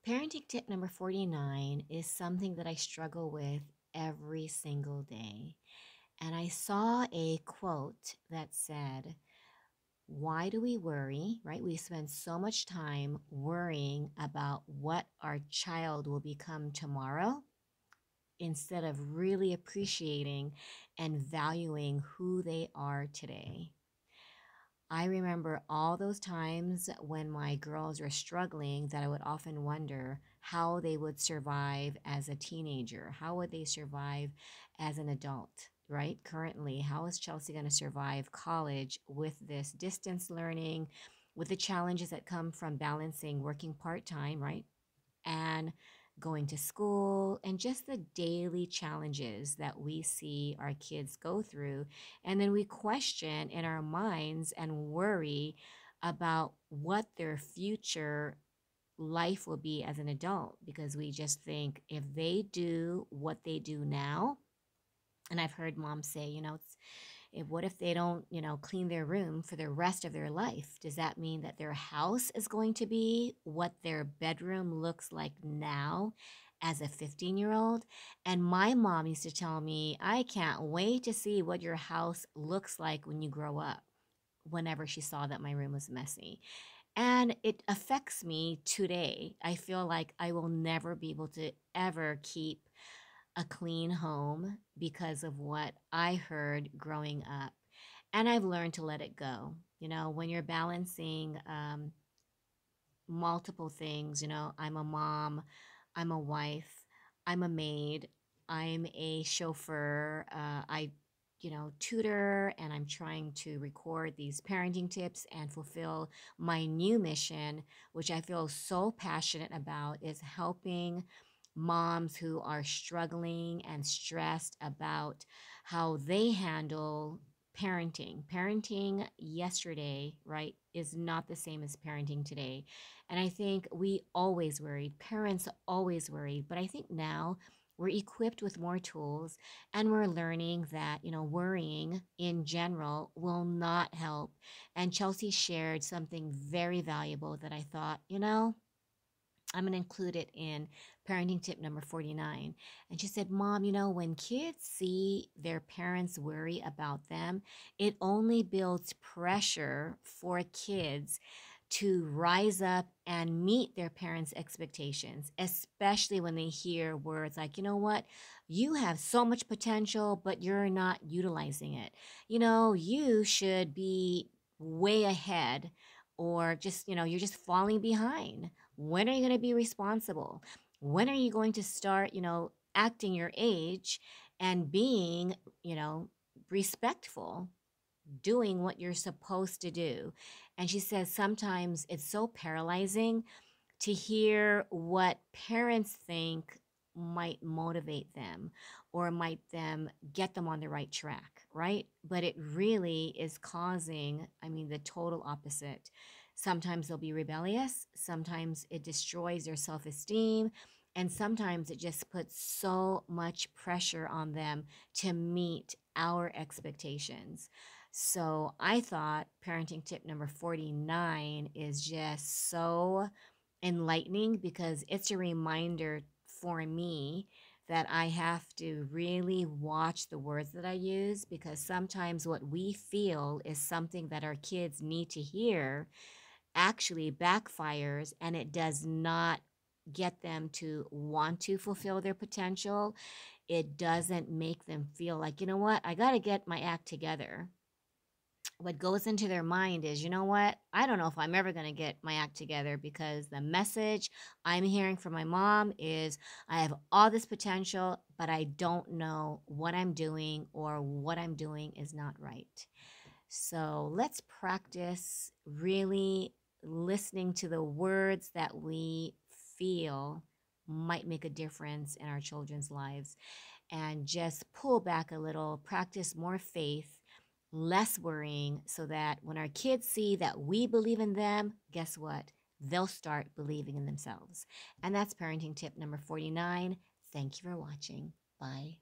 Parenting tip number 49 is something that I struggle with every single day. And I saw a quote that said, why do we worry, right? We spend so much time worrying about what our child will become tomorrow instead of really appreciating and valuing who they are today. I remember all those times when my girls were struggling that I would often wonder how they would survive as a teenager. How would they survive as an adult, right? Currently, how is Chelsea going to survive college with this distance learning, with the challenges that come from balancing working part time, right? And going to school and just the daily challenges that we see our kids go through. And then we question in our minds and worry about what their future life will be as an adult because we just think if they do what they do now, and I've heard moms say, what if they don't, clean their room for the rest of their life? Does that mean that their house is going to be what their bedroom looks like now as a 15-year-old? And my mom used to tell me, I can't wait to see what your house looks like when you grow up, whenever she saw that my room was messy. And it affects me today. I feel like I will never be able to ever keep a clean home because of what I heard growing up. And I've learned to let it go. When you're balancing multiple things, I'm a mom, I'm a wife, I'm a maid, I'm a chauffeur, tutor, and I'm trying to record these parenting tips and fulfill my new mission, which I feel so passionate about, is helping moms who are struggling and stressed about how they handle parenting. Parenting yesterday, right, is not the same as parenting today. And I think we always worried, parents always worried, but I think now we're equipped with more tools and we're learning that, worrying in general will not help. And Chelsea shared something very valuable that I thought, I'm going to include it in parenting tip number 49. And she said, Mom, when kids see their parents worry about them, it only builds pressure for kids to rise up and meet their parents' expectations, especially when they hear words like, you have so much potential, but you're not utilizing it. You should be way ahead, or just, you're just falling behind. When are you going to be responsible? When are you going to start, acting your age and being, respectful, doing what you're supposed to do? And she says sometimes it's so paralyzing to hear what parents think might motivate them or might them get them on the right track, right? But it really is causing, the total opposite. Sometimes they'll be rebellious, sometimes it destroys their self-esteem, and sometimes it just puts so much pressure on them to meet our expectations. So I thought parenting tip number 49 is just so enlightening because it's a reminder for me that I have to really watch the words that I use, because sometimes what we feel is something that our kids need to hear actually backfires, and it does not get them to want to fulfill their potential. It doesn't make them feel like, I got to get my act together. What goes into their mind is, I don't know if I'm ever going to get my act together, because the message I'm hearing from my mom is I have all this potential, but I don't know what I'm doing, or what I'm doing is not right. So let's practice really listening to the words that we feel might make a difference in our children's lives, and just pull back a little, practice more faith, less worrying, so that when our kids see that we believe in them, guess what? They'll start believing in themselves. And that's parenting tip number 49. Thank you for watching. Bye.